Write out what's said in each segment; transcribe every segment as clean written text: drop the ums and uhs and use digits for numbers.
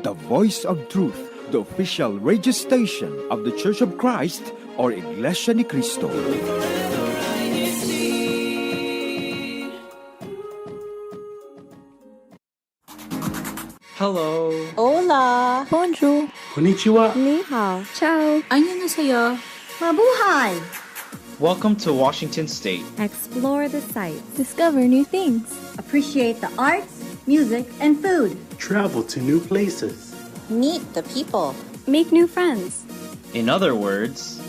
the voice of truth, the official radio station of the Church of Christ or Iglesia ni Cristo. Hello. Hola. Bonjour. Konnichiwa. Ni hao. Ciao. Annyeonghaseyo. Mabuhay. Welcome to Washington State. Explore the sights. Discover new things. Appreciate the arts, music, and food. Travel to new places. Meet the people. Make new friends. In other words,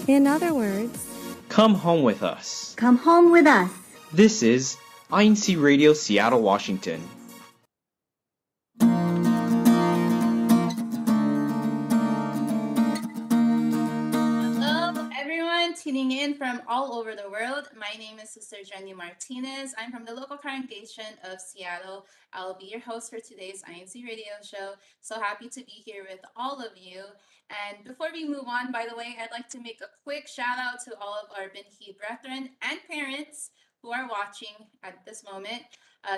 come home with us. Come home with us. This is INCRadio Seattle, Washington. Tuning in from all over the world. My name is Sister Jenny Martinez. I'm from the local congregation of Seattle. I'll be your host for today's INC radio show. So happy to be here with all of you. And before we move on, by the way, I'd like to make a quick shout out to all of our Binhi brethren and parents who are watching at this moment.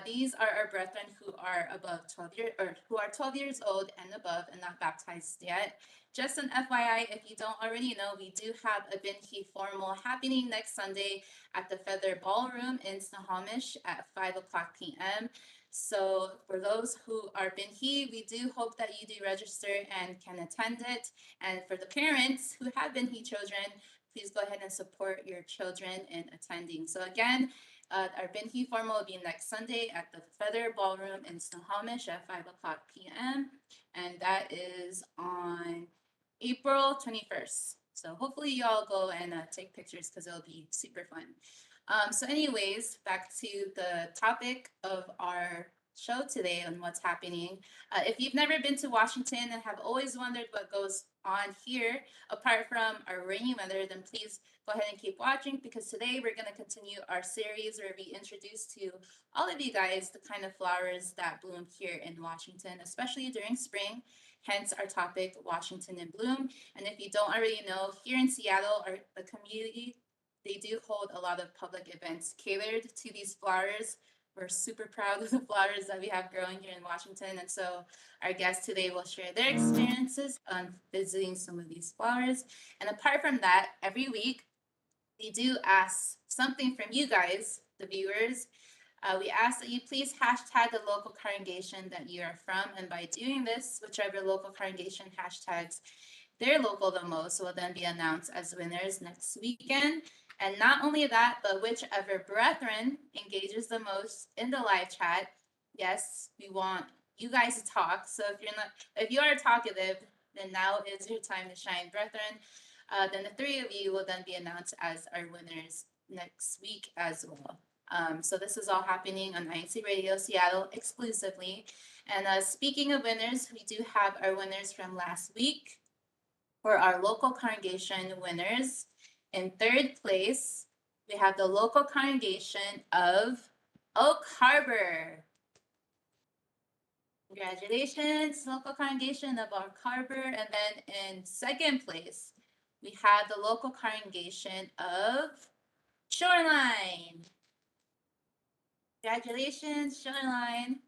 These are our brethren who are above 12 years or who are 12 years old and above and not baptized yet. Just an FYI, if you don't already know, we do have a Binhi formal happening next Sunday at the Feather Ballroom in Snohomish at 5 o'clock p.m. So for those who are Binhi, we do hope that you do register and can attend it. And for the parents who have Binhi children, please go ahead and support your children in attending. So again, our Binhi formal will be next Sunday at the Feather Ballroom in Snohomish at 5 o'clock p.m. And that is on April 21st. So hopefully you all go and take pictures because it'll be super fun. So anyways, back to the topic of our show today and what's happening. If you've never been to Washington and have always wondered what goes on here, apart from our rainy weather, then please go ahead and keep watching because today we're going to continue our series where we introduce to all of you guys the kind of flowers that bloom here in Washington, especially during spring. Hence our topic, Washington in Bloom. And if you don't already know, here in Seattle, the community, they do hold a lot of public events catered to these flowers. We're super proud of the flowers that we have growing here in Washington. And so our guests today will share their experiences on visiting some of these flowers. And apart from that, every week, we do ask something from you guys, the viewers. We ask that you please hashtag the local congregation that you are from. And by doing this, whichever local congregation hashtags their local the most will then be announced as winners next weekend. And not only that, but whichever brethren engages the most in the live chat. Yes, we want you guys to talk. So if you are talkative, then now is your time to shine, brethren. Then the three of you will then be announced as our winners next week as well. So this is all happening on INCRadio Seattle exclusively. And speaking of winners, we do have our winners from last week. For our local congregation winners, in third place, we have the local congregation of Oak Harbor. Congratulations, local congregation of Oak Harbor. And then in second place, we have the local congregation of Shoreline. Congratulations, Shoreline.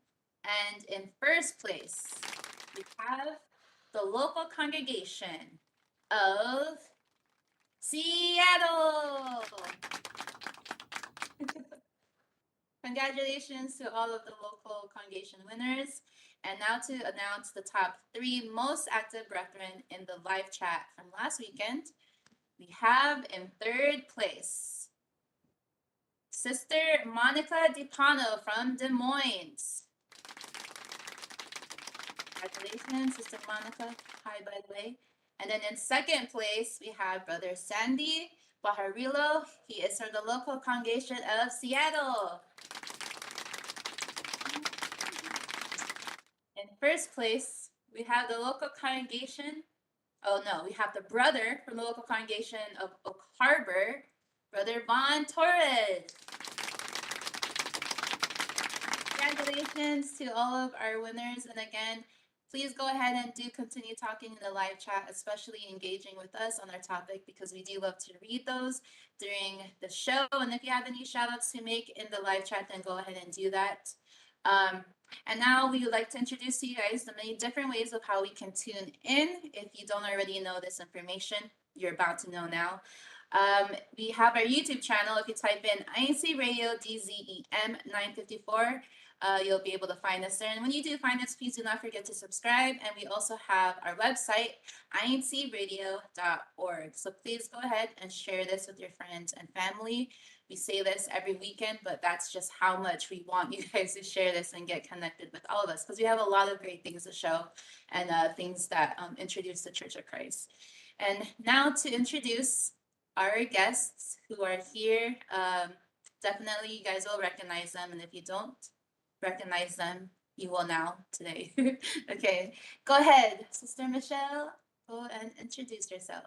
And in first place, we have the local congregation of Seattle. Congratulations to all of the local congregation winners. And now to announce the top 3 most active brethren in the live chat from last weekend. We have in third place, Sister Monica DiPano from Des Moines. Congratulations, Sister Monica. Hi, by the way. And then in second place, we have Brother Sandy Bajarillo. He is from the local congregation of Seattle. In first place, we have the local congregation. Oh no, we have the brother from the local congregation of Oak Harbor, Brother Von Torres. Congratulations to all of our winners. And again, please go ahead and do continue talking in the live chat, especially engaging with us on our topic, because we do love to read those during the show. And if you have any shout outs to make in the live chat, then go ahead and do that. And now we would like to introduce to you guys the many different ways of how we can tune in. If you don't already know this information, you're about to know now. We have our YouTube channel. If you type in INCRadio DZEM 954, you'll be able to find us there. And when you do find us, please do not forget to subscribe. And we also have our website, INCradio.org. So please go ahead and share this with your friends and family. We say this every weekend, but that's just how much we want you guys to share this and get connected with all of us, because we have a lot of great things to show and things that introduce the Church of Christ. And now to introduce our guests who are here. Definitely you guys will recognize them, and if you don't recognize them, you will now today. Okay, go ahead, Sister Michelle, go and introduce yourself.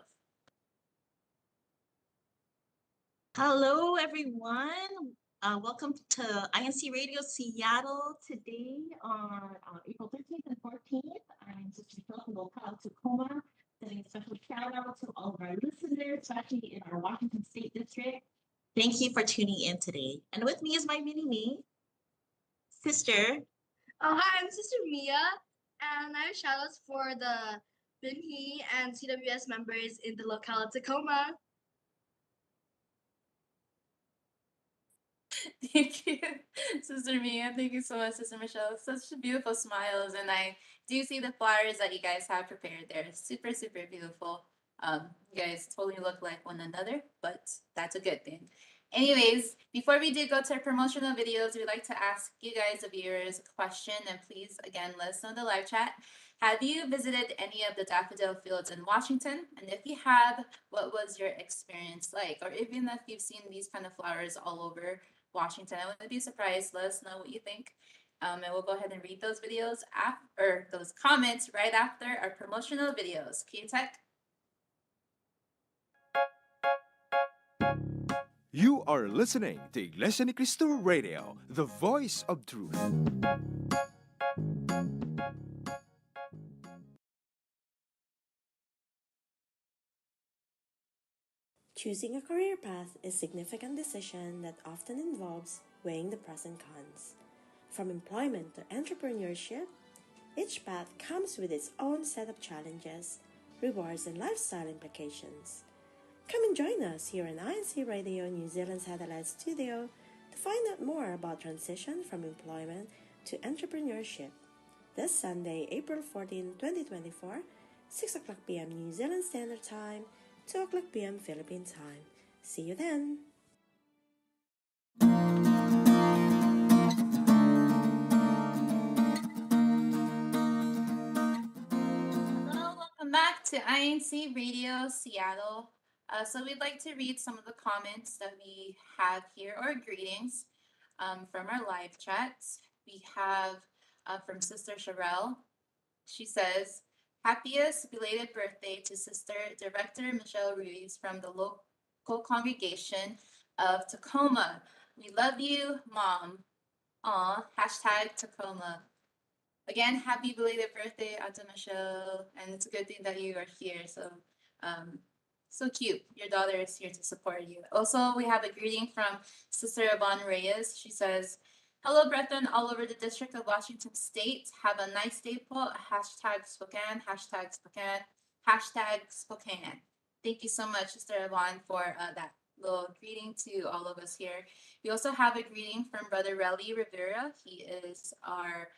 Hello, everyone. Welcome to INCRadio Seattle today on April 13th and 14th. I'm Sister Michelle from local Tacoma, sending a special shout out to all of our listeners, especially in our Washington State District. Thank you for tuning in today. And with me is my mini-me, Sister. Hi, I'm Sister Mia, and I have shoutouts for the Binhi and CWS members in the locale of Tacoma. Thank you, Sister Mia. Thank you so much, Sister Michelle. Such beautiful smiles, and I do see the flowers that you guys have prepared there. Super, super beautiful. You guys totally look like one another, but that's a good thing. Anyways, before we do go to our promotional videos, we'd like to ask you guys, the viewers, a question, and please, again, let us know in the live chat. Have you visited any of the daffodil fields in Washington? And if you have, what was your experience like? Or even if you've seen these kind of flowers all over Washington, I wouldn't be surprised. Let us know what you think. And we'll go ahead and read those videos or those comments right after our promotional videos. Q-Tech. You are listening to Iglesia ni Cristo Radio, the voice of truth. Choosing a career path is a significant decision that often involves weighing the pros and cons. From employment to entrepreneurship, each path comes with its own set of challenges, rewards, and lifestyle implications. Come and join us here in INCRadio New Zealand Satellite Studio to find out more about transition from employment to entrepreneurship. This Sunday, April 14, 2024, 6 o'clock p.m. New Zealand Standard Time, 2 o'clock p.m. Philippine Time. See you then! Hello, welcome back to INCRadio Seattle. So we'd like to read some of the comments that we have here, or greetings from our live chats. We have from Sister Sherelle. She says, happiest belated birthday to Sister Director Michelle Ruiz from the local congregation of Tacoma. We love you, Mom. Aw, hashtag Tacoma. Again, happy belated birthday, Ata Michelle. And it's a good thing that you are here. So cute. Your daughter is here to support you. Also, we have a greeting from Sister Yvonne Reyes. She says, hello, brethren all over the District of Washington State. Have a nice day po. Hashtag Spokane, hashtag Spokane, hashtag Spokane. Thank you so much, Sister Yvonne, for that little greeting to all of us here. We also have a greeting from Brother Relly Rivera. He is our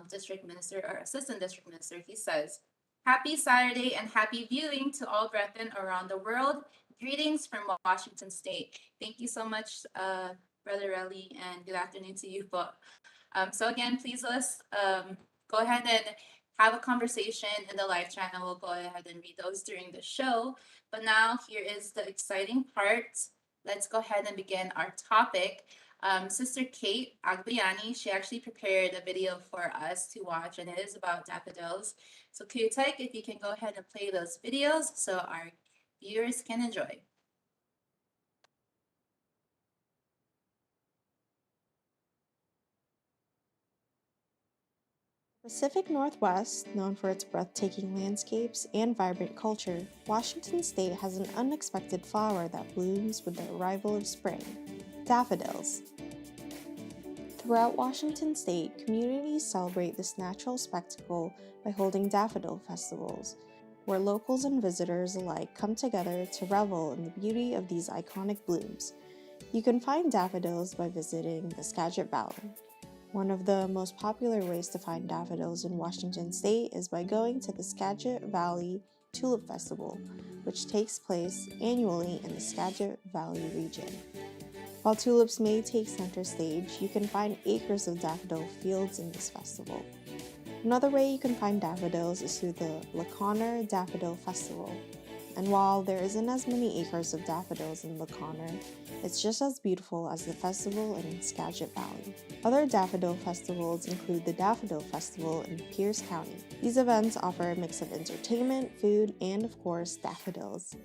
district minister, or assistant district minister. He says, happy Saturday and happy viewing to all brethren around the world. Greetings from Washington State. Thank you so much, Brother Relly, and good afternoon to you. So again, please let's go ahead and have a conversation in the live channel. We'll go ahead and read those during the show. But now here is the exciting part. Let's go ahead and begin our topic. Sister Kate Agliani, she actually prepared a video for us to watch, and it is about daffodils. So Q-Tech, if you can go ahead and play those videos so our viewers can enjoy. Pacific Northwest, known for its breathtaking landscapes and vibrant culture, Washington State has an unexpected flower that blooms with the arrival of spring: daffodils. Throughout Washington state, communities celebrate this natural spectacle by holding daffodil festivals, where locals and visitors alike come together to revel in the beauty of these iconic blooms. You can find daffodils by visiting the Skagit Valley. One of the most popular ways to find daffodils in Washington state is by going to the Skagit Valley Tulip Festival, which takes place annually in the Skagit Valley region. While tulips may take center stage, you can find acres of daffodil fields in this festival. Another way you can find daffodils is through the Laconer Daffodil Festival. And while there isn't as many acres of daffodils in Laconer, it's just as beautiful as the festival in Skagit Valley. Other daffodil festivals include the Daffodil Festival in Pierce County. These events offer a mix of entertainment, food, and of course, daffodils.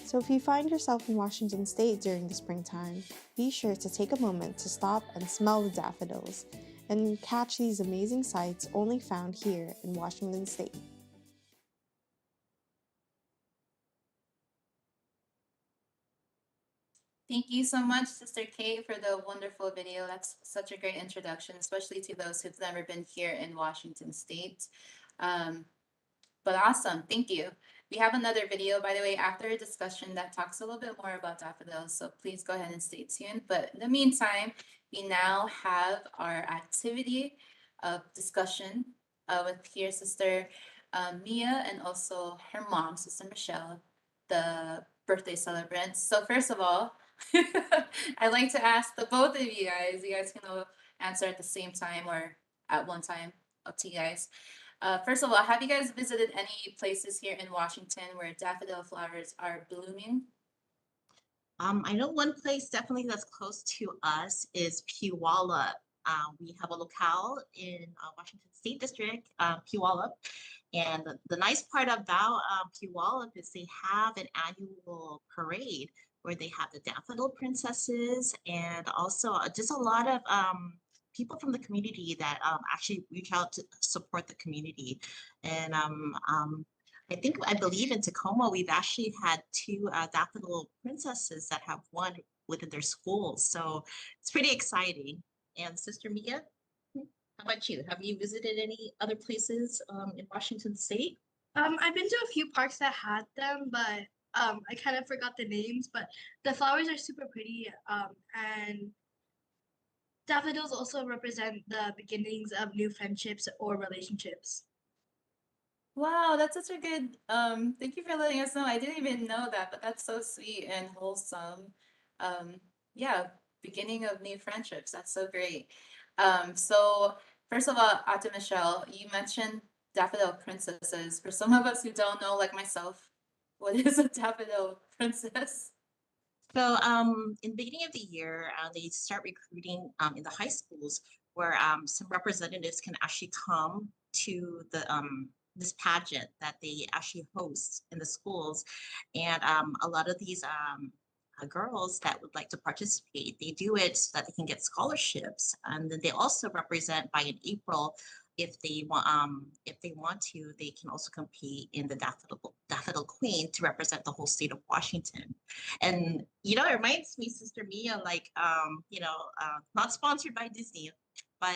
So if you find yourself in Washington state during the springtime, be sure to take a moment to stop and smell the daffodils and catch these amazing sights only found here in Washington state. Thank you so much, Sister Kate, for the wonderful video. That's such a great introduction, especially to those who've never been here in Washington State. But awesome, thank you. We have another video, by the way, after a discussion that talks a little bit more about daffodils, so please go ahead and stay tuned. But in the meantime, we now have our activity of discussion with here Sister Mia and also her mom, Sister Michelle, the birthday celebrants. So first of all, I'd like to ask the both of you guys. You guys can all answer at the same time or at one time. Up to you guys. First of all, have you guys visited any places here in Washington where daffodil flowers are blooming? I know one place definitely that's close to us is Puyallup. We have a locale in Washington State District, Puyallup. And the nice part about Puyallup is they have an annual parade where they have the daffodil princesses and also just a lot of people from the community that actually reach out to support the community. And I believe in Tacoma, we've actually had two daffodil princesses that have won within their schools. So it's pretty exciting. And Sister Mia, how about you? Have you visited any other places in Washington State? I've been to a few parks that had them, but I kind of forgot the names. But the flowers are super pretty, and daffodils also represent the beginnings of new friendships or relationships. Wow, that's such a good thank you for letting us know. I didn't even know that, but that's so sweet and wholesome. Um yeah, beginning of new friendships. That's so great. So first of all, Ate Michelle, you mentioned daffodil princesses. For some of us who don't know, like myself, what is a daffodil princess? So in the beginning of the year, they start recruiting in the high schools where some representatives can actually come to the this pageant that they actually host in the schools. And a lot of these girls that would like to participate, they do it so that they can get scholarships. And then they also represent by in April, if they want to, they can also compete in the Daffodil Queen to represent the whole state of Washington. And it reminds me, Sister Mia, like not sponsored by Disney, but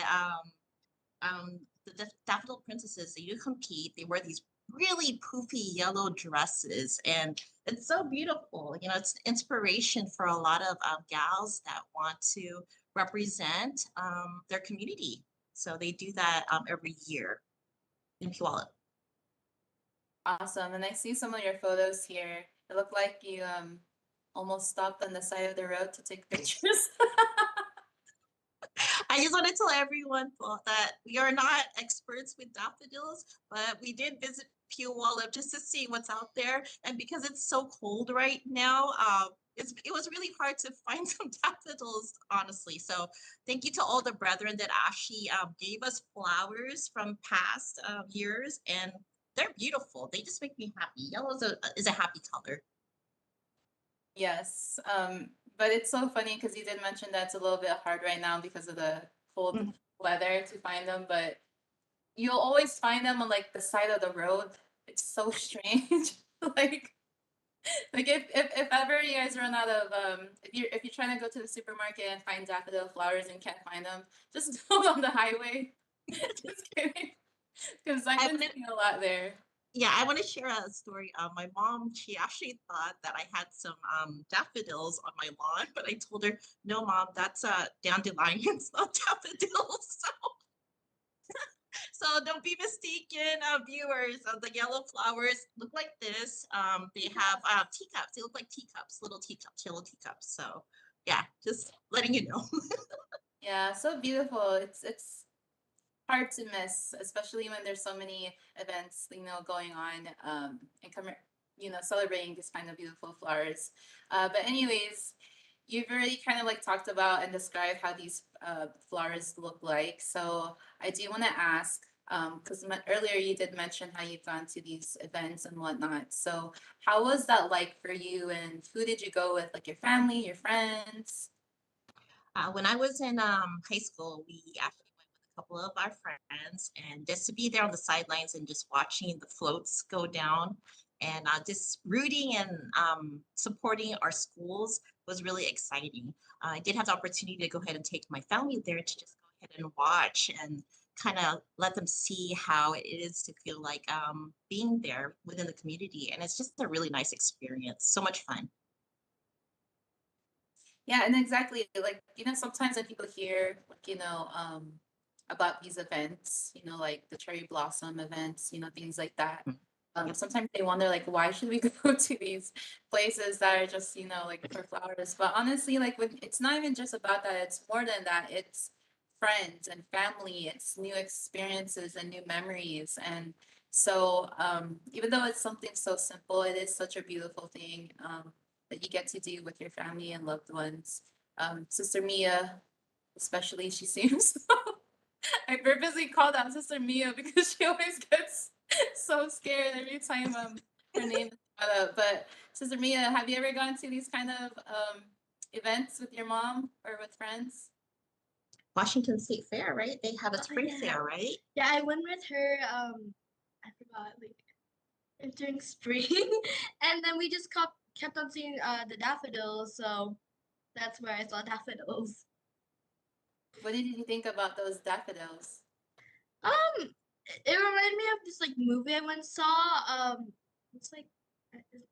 the Daffodil Princesses, they do compete. They wear these really poofy yellow dresses, and it's so beautiful. It's inspiration for a lot of gals that want to represent their community. So they do that every year in Puyallup. Awesome. And I see some of your photos here. It looked like you almost stopped on the side of the road to take pictures. I just want to tell everyone that we are not experts with daffodils, but we did visit Puyallup just to see what's out there. And because it's so cold right now, it was really hard to find some daffodils, honestly. So thank you to all the brethren that actually gave us flowers from past years, and they're beautiful. They just make me happy. Yellow is a happy color. Yes. But it's so funny because you did mention that it's a little bit hard right now because of the cold weather to find them, but you'll always find them on like the side of the road. It's so strange. Like Like if ever you guys run out of if you're trying to go to the supermarket and find daffodil flowers and can't find them, just go on the highway. Just kidding. Because I've I been wanna, seeing a lot there. yeah, I want to share a story. My mom, she actually thought that I had some daffodils on my lawn, but I told her, no, mom, that's dandelions, not daffodils. So don't be mistaken, viewers. The yellow flowers look like this. They have teacups. They look like teacups, little teacups, yellow teacups. So yeah, just letting you know. Yeah, so beautiful. It's hard to miss, especially when there's so many events, going on, and celebrating these kind of beautiful flowers. But anyways, you've already kind of like talked about and described how these flowers look like. So I do want to ask, because earlier you did mention how you've gone to these events and whatnot. So how was that like for you, and who did you go with? Like your family, your friends? When I was in high school, we actually went with a couple of our friends, and just to be there on the sidelines and just watching the floats go down, and just rooting and supporting our schools was really exciting. I did have the opportunity to go ahead and take my family there to just go ahead and watch and kind of let them see how it is to feel like being there within the community. And it's just a really nice experience. So much fun. Yeah, and exactly, like, sometimes when people hear, like, about these events, like the cherry blossom events, things like that. Sometimes they wonder, like, why should we go to these places that are just, like for flowers? But honestly, like, it's not even just about that. It's more than that. It's friends and family. It's new experiences and new memories. And so, even though it's something so simple, it is such a beautiful thing. That you get to do with your family and loved ones. Sister Mia, especially, she seems. I purposely called out Sister Mia because she always gets so scared every time her name is brought up. But Sister Mia, have you ever gone to these kind of events with your mom or with friends? Washington State Fair, right? They have a spring fair, right? Yeah, I went with her. I forgot, like during spring, and then we just kept on seeing the daffodils. So that's where I saw daffodils. What did you think about those daffodils? It reminded me of this like movie I once saw. It's like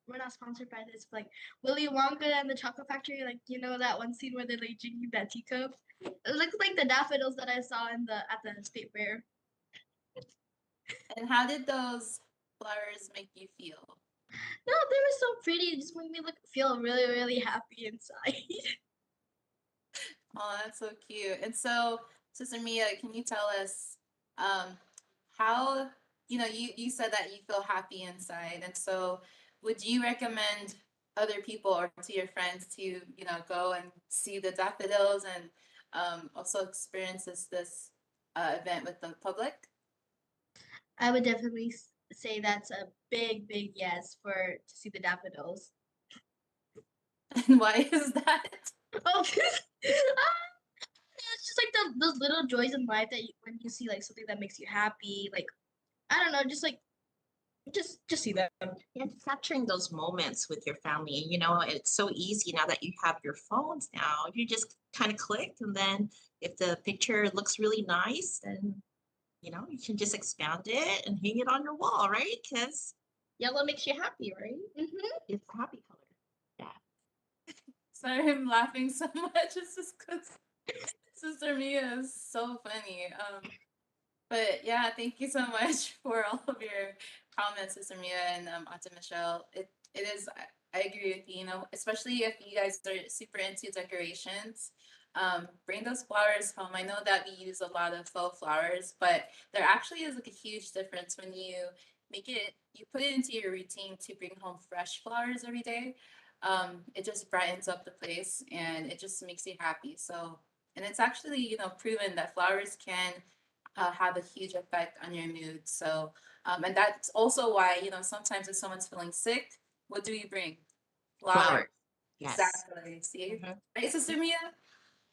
we're not sponsored by this, but like Willy Wonka and the Chocolate Factory. Like that one scene where they're like drinking that teacup. It looks like the daffodils that I saw at the state fair. And how did those flowers make you feel? No, they were so pretty. It just made me feel really, really happy inside. Oh, that's so cute. And so, Sister Mia, can you tell us um, how, you said that you feel happy inside. And so, would you recommend other people or to your friends to, go and see the daffodils and also experience this event with the public? I would definitely say that's a big, big yes for to see the daffodils. And why is that? Oh, it's just like those little joys in life that when you see like something that makes you happy, like I don't know, just like just see them. Yeah, just capturing those moments with your family. It's so easy now that you have your phones now. You just kind of click, and then if the picture looks really nice, then you can just expand it and hang it on your wall, right? Because yellow makes you happy, right? It's a happy color. Yeah. Sorry, I'm laughing so much. It's just because Sister Mia is so funny. But yeah, thank you so much for all of your comments, Sister Mia and Auntie Michelle. It is, I agree with you, especially if you guys are super into decorations. Bring those flowers home. I know that we use a lot of faux flowers, but there actually is like a huge difference when you put it into your routine to bring home fresh flowers every day. It just brightens up the place and it just makes you happy. So, and it's actually, proven that flowers can have a huge effect on your mood. So, and that's also why, sometimes if someone's feeling sick, what do you bring? Flowers. Flower. Yes. Exactly. See? Right, Sister Mia?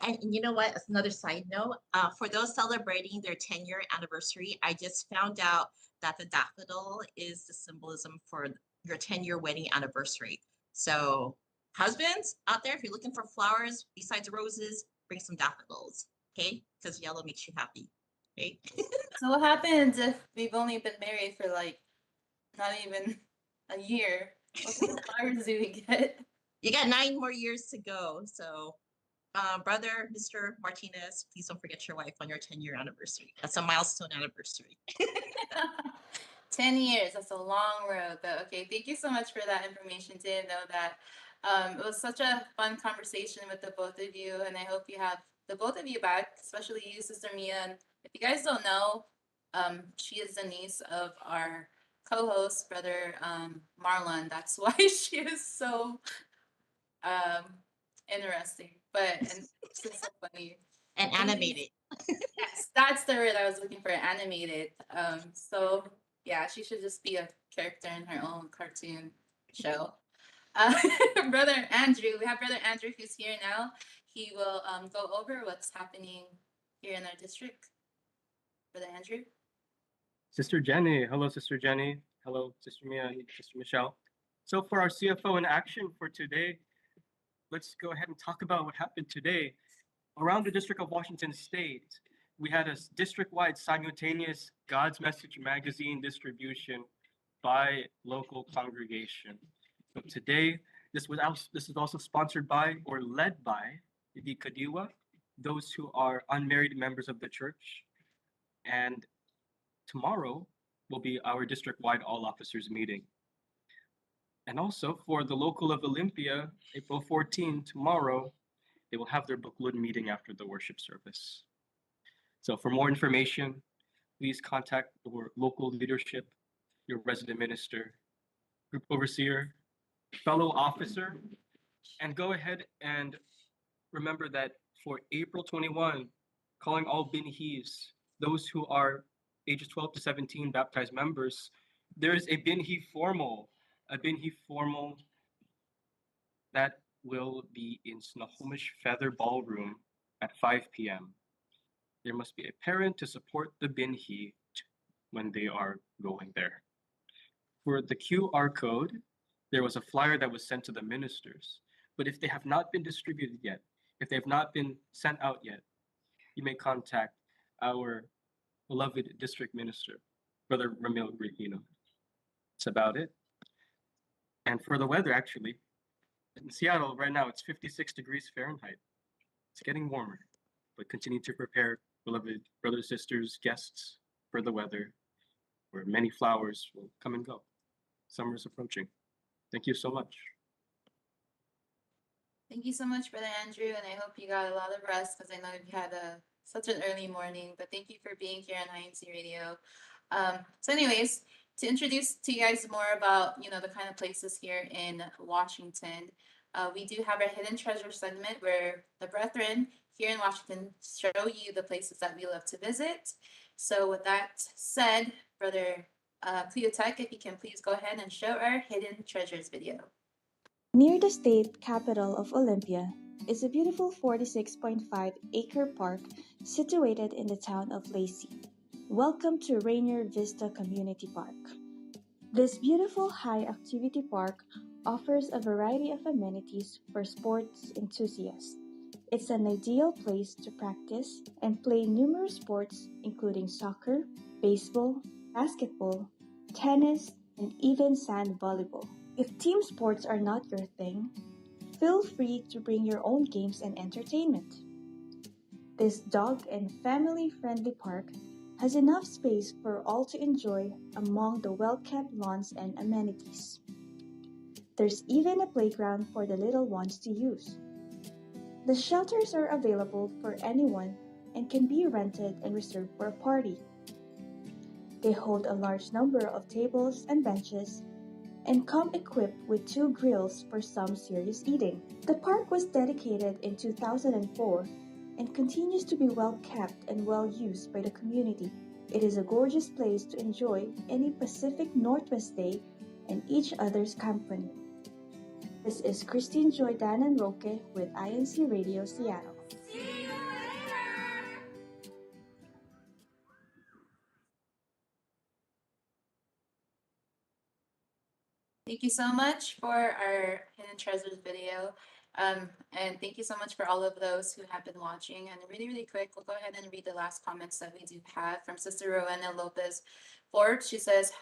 And you know what? As another side note, for those celebrating their 10-year anniversary, I just found out that the daffodil is the symbolism for your 10-year wedding anniversary. So husbands out there, if you're looking for flowers besides roses, bring some daffodils, okay? Because yellow makes you happy, okay? So what happens if we've only been married for like not even a year? What kind of flowers do we get? You got 9 more years to go. So brother, Mr. Martinez, please don't forget your wife on your 10-year anniversary. That's a milestone anniversary. 10 years, that's a long road. But okay, thank you so much for that information. Didn't know that. It was such a fun conversation with the both of you, and I hope you have the both of you back, especially you, Sister Mia. And if you guys don't know, she is the niece of our co-host, Brother Marlon. That's why she is so interesting, and it's just so funny. And animated. Yes, that's the word I was looking for, animated. So yeah, she should just be a character in her own cartoon show. Brother Andrew, we have Brother Andrew who's here now. He will go over what's happening here in our district. Brother Andrew. Sister Jenny. Hello, Sister Jenny. Hello, Sister Mia and Sister Michelle. So for our CFO in action for today, let's go ahead and talk about what happened today. Around the District of Washington State, we had a district-wide simultaneous God's Message magazine distribution by local congregation. So today, this is also sponsored by or led by the Kadiwa, those who are unmarried members of the church. And tomorrow will be our district-wide all officers meeting. And also for the local of Olympia, April 14, tomorrow, they will have their bookwood meeting after the worship service. So for more information, please contact your local leadership, your resident minister, group overseer, fellow officer, and go ahead and remember that for April 21, calling all Binhis, those who are ages 12 to 17 baptized members, there is a Binhi formal that will be in Snohomish Feather Ballroom at 5 p.m. There must be a parent to support the Binhi when they are going there. For the QR code, there was a flyer that was sent to the ministers, but if they have not been distributed yet, if they have not been sent out yet, you may contact our beloved district minister, Brother Ramil Regino. That's about it. And for the weather, actually, in Seattle right now, it's 56 degrees Fahrenheit. It's getting warmer, but continue to prepare, beloved brothers, sisters, guests, for the weather, where many flowers will come and go. Summer is approaching. Thank you so much. Thank you so much, Brother Andrew, and I hope you got a lot of rest because I know you had such an early morning, but thank you for being here on INC Radio. So anyways, to introduce to you guys more about, the kind of places here in Washington, we do have our Hidden Treasure segment where the brethren here in Washington show you the places that we love to visit. So with that said, Brother Cleotech, if you can please go ahead and show our Hidden Treasures video. Near the state capital of Olympia is a beautiful 46.5-acre park situated in the town of Lacey. Welcome to Rainier Vista Community Park. This beautiful high-activity park offers a variety of amenities for sports enthusiasts. It's an ideal place to practice and play numerous sports including soccer, baseball, basketball, tennis, and even sand volleyball. If team sports are not your thing, feel free to bring your own games and entertainment. This dog and family-friendly park has enough space for all to enjoy among the well-kept lawns and amenities. There's even a playground for the little ones to use. The shelters are available for anyone and can be rented and reserved for a party. They hold a large number of tables and benches and come equipped with 2 grills for some serious eating. The park was dedicated in 2004 and continues to be well kept and well used by the community. It is a gorgeous place to enjoy any Pacific Northwest day and each other's company. This is Christine Joy Dan Roque with INC Radio Seattle. Thank you so much for our Hidden Treasures video. And thank you so much for all of those who have been watching. And really, really quick, we'll go ahead and read the last comments that we do have from Sister Rowena Lopez Forbes. She says,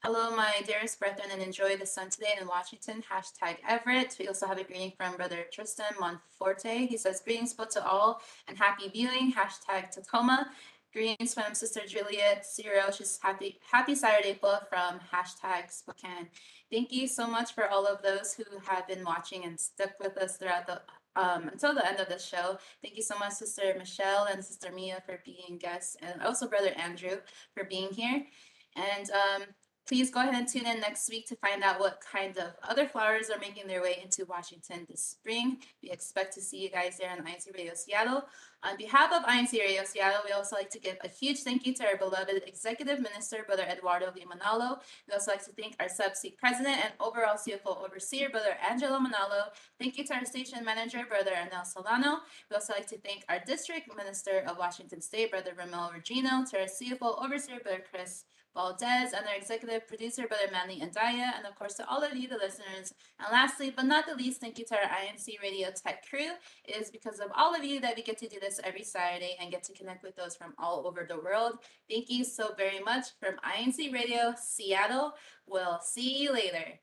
"Hello, my dearest brethren, and enjoy the sun today in Washington. Hashtag Everett." We also have a greeting from Brother Tristan Monforte. He says, "Greetings both to all and happy viewing. Hashtag Tacoma." Greetings from Sister Juliet Ciro. She's happy Saturday po from hashtag Spokane. Thank you so much for all of those who have been watching and stuck with us throughout the until the end of the show. Thank you so much, Sister Michelle and Sister Mia, for being guests, and also Brother Andrew for being here. And please go ahead and tune in next week to find out what kind of other flowers are making their way into Washington this spring. We expect to see you guys there on INC Radio Seattle. On behalf of INC Radio Seattle, we also like to give a huge thank you to our beloved Executive Minister, Brother Eduardo V. Manalo. We also like to thank our CEBSI President and overall CFO Overseer, Brother Angelo Manalo. Thank you to our Station Manager, Brother Arnel Solano. We also like to thank our District Minister of Washington State, Brother Ramel Regino, to our CFO Overseer, Brother Chris Valdez, and our executive producer, Brother Manly Andaya, and of course to all of you, the listeners. And lastly, but not the least, thank you to our INC Radio Tech crew. It is because of all of you that we get to do this every Saturday and get to connect with those from all over the world. Thank you so very much from INC Radio Seattle. We'll see you later.